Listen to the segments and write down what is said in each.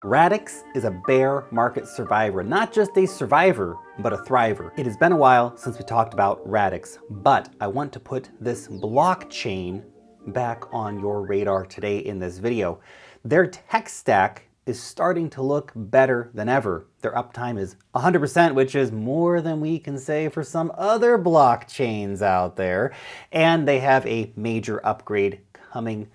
Radix is a bear market survivor, not just a survivor, but a thriver. It has been a while since we talked about Radix, but I want to put this blockchain back on your radar today in this video. Their tech stack is starting to look better than ever. Their uptime is 100%, which is more than we can say for some other blockchains out there. And they have a major upgrade coming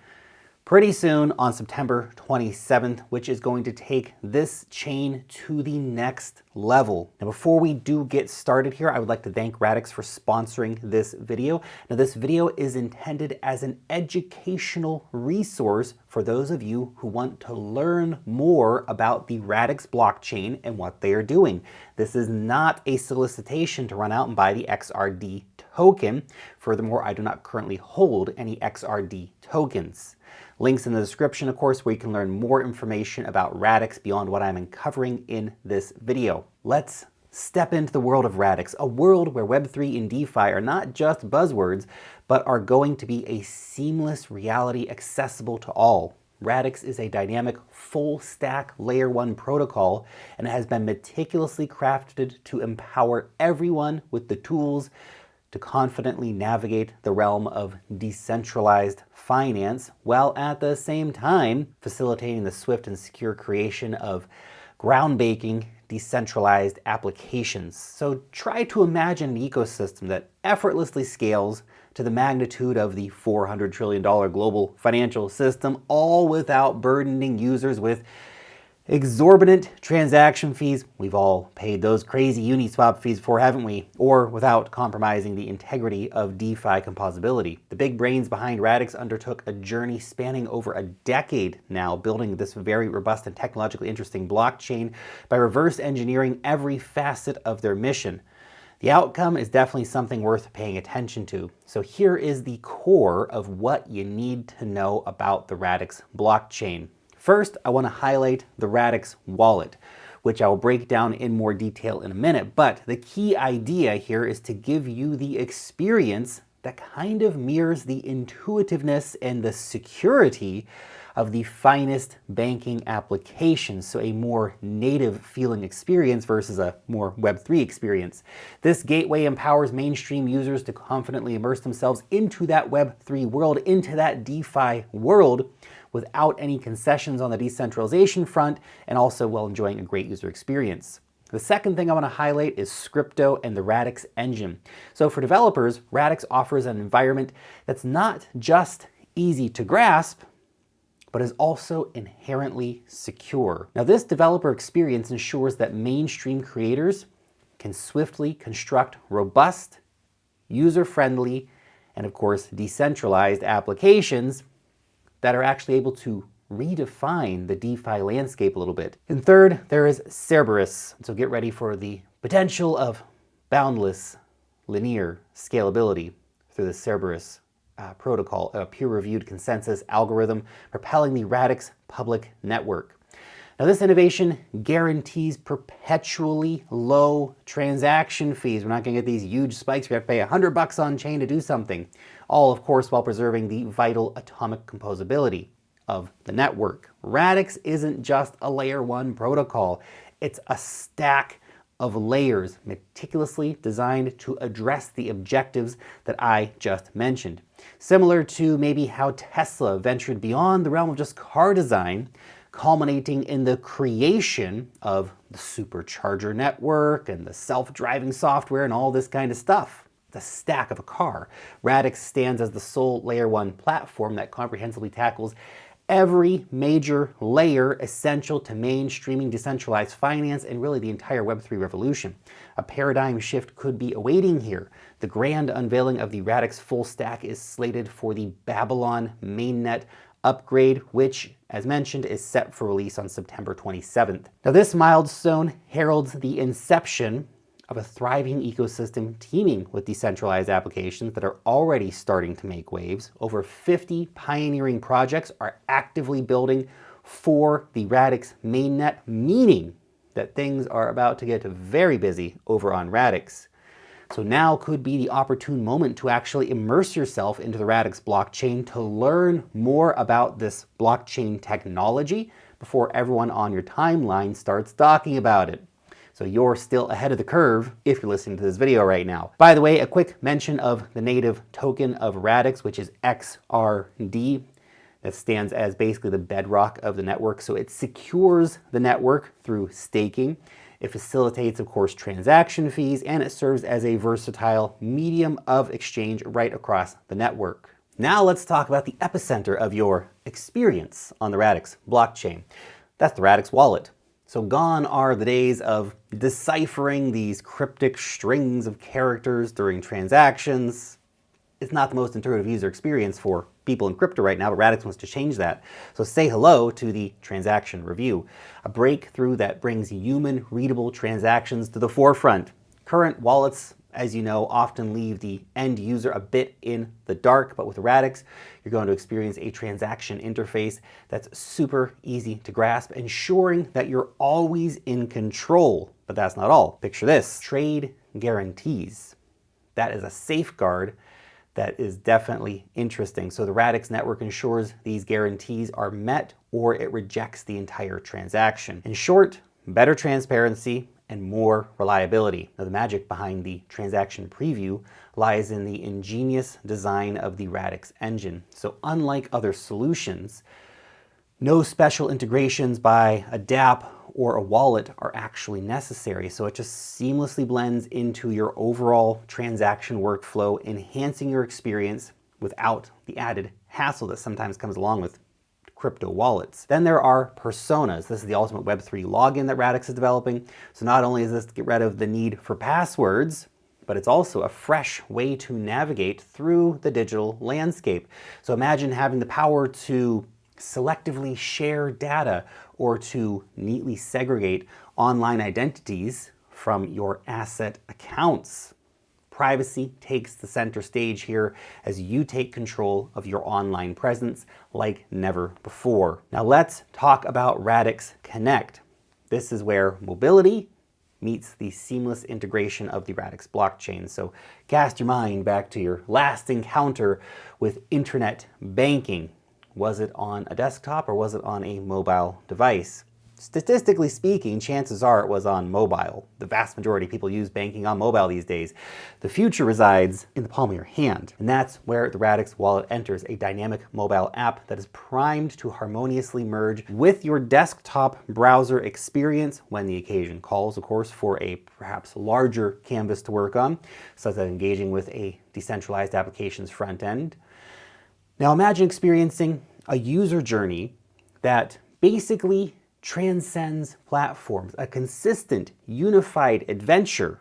pretty soon on September 27th, which is going to take this chain to the next level. Now, before we do get started here, I would like to thank Radix for sponsoring this video. Now, this video is intended as an educational resource for those of you who want to learn more about the Radix blockchain and what they are doing. This is not a solicitation to run out and buy the XRD token. Furthermore, I do not currently hold any XRD tokens. Links in the description, of course, where you can learn more information about Radix beyond what I'm uncovering in this video. Let's step into the world of Radix, a world where Web3 and DeFi are not just buzzwords, but are going to be a seamless reality accessible to all. Radix is a dynamic full-stack Layer 1 protocol, and it has been meticulously crafted to empower everyone with the tools to confidently navigate the realm of decentralized finance, while at the same time facilitating the swift and secure creation of groundbreaking decentralized applications. So try to imagine an ecosystem that effortlessly scales to the magnitude of the $400 trillion global financial system, all without burdening users with exorbitant transaction fees. We've all paid those crazy Uniswap fees before, haven't we? Or without compromising the integrity of DeFi composability. The big brains behind Radix undertook a journey spanning over a decade now, building this very robust and technologically interesting blockchain by reverse engineering every facet of their mission. The outcome is definitely something worth paying attention to. So here is the core of what you need to know about the Radix blockchain. First, I want to highlight the Radix Wallet, which I will break down in more detail in a minute. But the key idea here is to give you the experience that kind of mirrors the intuitiveness and the security of the finest banking applications, so a more native feeling experience versus a more Web3 experience. This gateway empowers mainstream users to confidently immerse themselves into that Web3 world, into that DeFi world, without any concessions on the decentralization front, and also while enjoying a great user experience. The second thing I want to highlight is Scripto and the Radix engine. So for developers, Radix offers an environment that's not just easy to grasp, but is also inherently secure. Now, this developer experience ensures that mainstream creators can swiftly construct robust, user-friendly, and of course, decentralized applications that are actually able to redefine the DeFi landscape a little bit. And third, there is Cerberus. So get ready for the potential of boundless linear scalability through the Cerberus protocol, a peer-reviewed consensus algorithm propelling the Radix public network. Now, this innovation guarantees perpetually low transaction fees. We're not going to get these huge spikes. We have to pay $100 on chain to do something. All, of course, while preserving the vital atomic composability of the network. Radix isn't just a layer 1 protocol. It's a stack of layers meticulously designed to address the objectives that I just mentioned. Similar to maybe how Tesla ventured beyond the realm of just car design, culminating in the creation of the supercharger network and the self-driving software and all this kind of stuff. The stack of a car. Radix stands as the sole layer 1 platform that comprehensively tackles every major layer essential to mainstreaming decentralized finance and really the entire Web3 revolution. A paradigm shift could be awaiting here. The grand unveiling of the Radix full stack is slated for the Babylon mainnet upgrade, which, as mentioned, is set for release on September 27th. Now, this milestone heralds the inception of a thriving ecosystem teeming with decentralized applications that are already starting to make waves. Over 50 pioneering projects are actively building for the Radix mainnet, meaning that things are about to get very busy over on Radix. So now could be the opportune moment to actually immerse yourself into the Radix blockchain to learn more about this blockchain technology before everyone on your timeline starts talking about it. So you're still ahead of the curve if you're listening to this video right now. By the way, a quick mention of the native token of Radix, which is XRD. That stands as basically the bedrock of the network. So it secures the network through staking. It facilitates, of course, transaction fees, and it serves as a versatile medium of exchange right across the network. Now let's talk about the epicenter of your experience on the Radix blockchain. That's the Radix Wallet. So gone are the days of deciphering these cryptic strings of characters during transactions. It's not the most intuitive user experience for people in crypto right now, but Radix wants to change that. So say hello to the transaction review, a breakthrough that brings human-readable transactions to the forefront. Current wallets, as you know, often leave the end user a bit in the dark, but with Radix, you're going to experience a transaction interface that's super easy to grasp, ensuring that you're always in control. But that's not all. Picture this: trade guarantees. That is a safeguard that is definitely interesting. So the Radix network ensures these guarantees are met or it rejects the entire transaction. In short, better transparency and more reliability. Now, the magic behind the transaction preview lies in the ingenious design of the Radix engine. So unlike other solutions, no special integrations by a dApp or a wallet are actually necessary. So it just seamlessly blends into your overall transaction workflow, enhancing your experience without the added hassle that sometimes comes along with crypto wallets. Then there are personas. This is the ultimate Web3 login that Radix is developing. So not only is this to get rid of the need for passwords, but it's also a fresh way to navigate through the digital landscape. So imagine having the power to selectively share data or to neatly segregate online identities from your asset accounts. Privacy takes the center stage here as you take control of your online presence like never before. Now let's talk about Radix Connect. This is where mobility meets the seamless integration of the Radix blockchain. So cast your mind back to your last encounter with internet banking. Was it on a desktop or was it on a mobile device? Statistically speaking, chances are it was on mobile. The vast majority of people use banking on mobile these days. The future resides in the palm of your hand, and that's where the Radix Wallet enters, a dynamic mobile app that is primed to harmoniously merge with your desktop browser experience when the occasion calls, of course, for a perhaps larger canvas to work on, such as engaging with a decentralized applications front end. Now imagine experiencing a user journey that basically transcends platforms, a consistent, unified adventure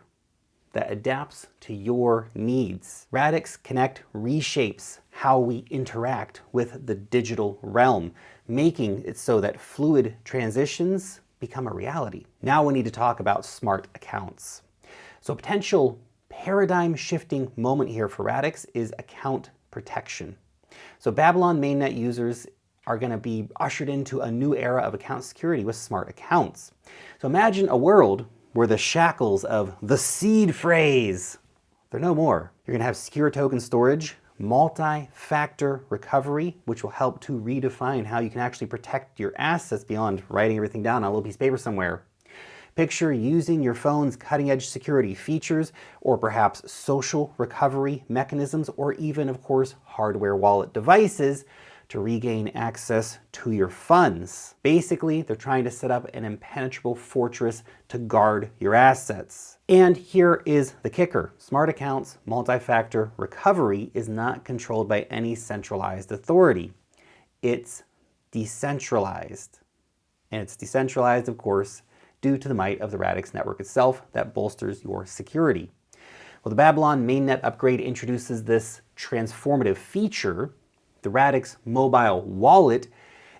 that adapts to your needs. Radix Connect reshapes how we interact with the digital realm, making it so that fluid transitions become a reality. Now we need to talk about smart accounts. So a potential paradigm-shifting moment here for Radix is account protection. So Babylon mainnet users are going to be ushered into a new era of account security with smart accounts. So imagine a world where the shackles of the seed phrase, they're no more. You're going to have secure token storage, multi-factor recovery, which will help to redefine how you can actually protect your assets beyond writing everything down on a little piece of paper somewhere. Picture using your phone's cutting-edge security features, or perhaps social recovery mechanisms, or even, of course, hardware wallet devices to regain access to your funds. Basically, they're trying to set up an impenetrable fortress to guard your assets. And here is the kicker. Smart accounts, multi-factor recovery is not controlled by any centralized authority. It's decentralized. And it's decentralized, of course, due to the might of the Radix network itself that bolsters your security. Well, the Babylon mainnet upgrade introduces this transformative feature. The Radix mobile wallet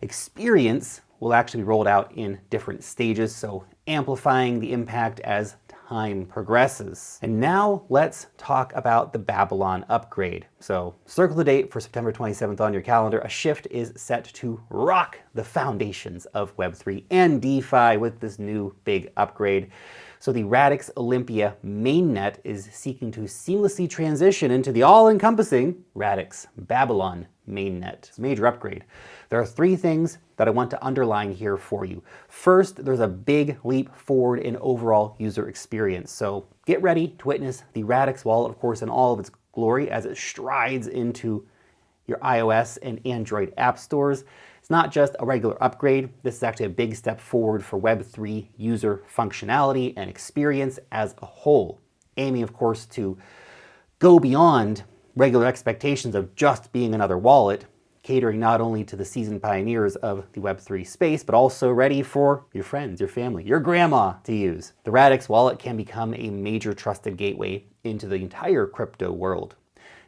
experience will actually be rolled out in different stages, so amplifying the impact as time progresses. And now let's talk about the Babylon upgrade. So circle the date for September 27th on your calendar. A shift is set to rock the foundations of Web3 and DeFi with this new big upgrade. So the Radix Olympia mainnet is seeking to seamlessly transition into the all-encompassing Radix Babylon mainnet. It's a major upgrade. There are three things that I want to underline here for you. First, there's a big leap forward in overall user experience. So get ready to witness the Radix Wallet, of course, in all of its glory as it strides into your iOS and Android app stores. It's not just a regular upgrade. This is actually a big step forward for Web3 user functionality and experience as a whole, aiming, of course, to go beyond regular expectations of just being another wallet, catering not only to the seasoned pioneers of the Web3 space, but also ready for your friends, your family, your grandma to use. The Radix Wallet can become a major trusted gateway into the entire crypto world.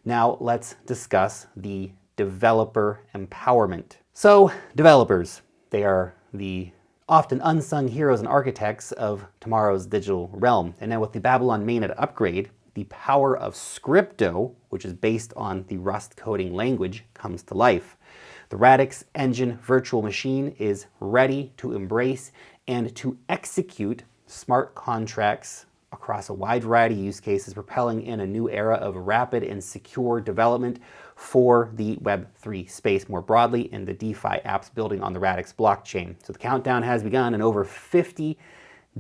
Now let's discuss the developer empowerment. So developers, they are the often unsung heroes and architects of tomorrow's digital realm. And now with the Babylon mainnet upgrade, the power of Scripto, which is based on the Rust coding language, comes to life. The Radix Engine virtual machine is ready to embrace and to execute smart contracts across a wide variety of use cases, propelling in a new era of rapid and secure development for the Web3 space more broadly and the DeFi apps building on the Radix blockchain. So the countdown has begun and over 50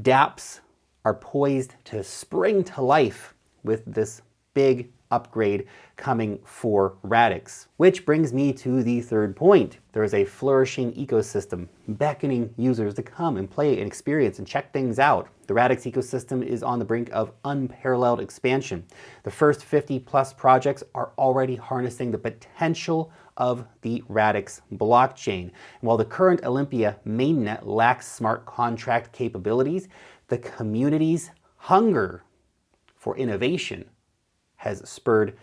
dApps are poised to spring to life with this big upgrade coming for Radix. Which brings me to the third point. There is a flourishing ecosystem beckoning users to come and play and experience and check things out. The Radix ecosystem is on the brink of unparalleled expansion. The first 50 plus projects are already harnessing the potential of the Radix blockchain. And while the current Olympia mainnet lacks smart contract capabilities, the community's hunger for innovation has spurred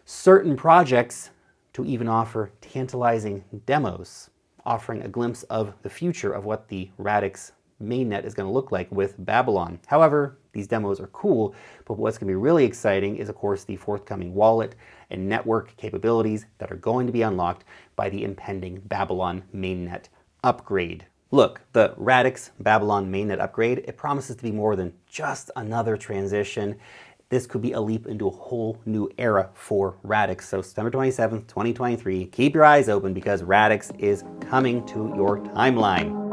certain projects to even offer tantalizing demos, offering a glimpse of the future of what the Radix mainnet is going to look like with Babylon. However, these demos are cool, but what's going to be really exciting is, of course, the forthcoming wallet and network capabilities that are going to be unlocked by the impending Babylon mainnet upgrade. Look, the Radix Babylon mainnet upgrade, it promises to be more than just another transition. This could be a leap into a whole new era for Radix. So September 27th, 2023, keep your eyes open because Radix is coming to your timeline.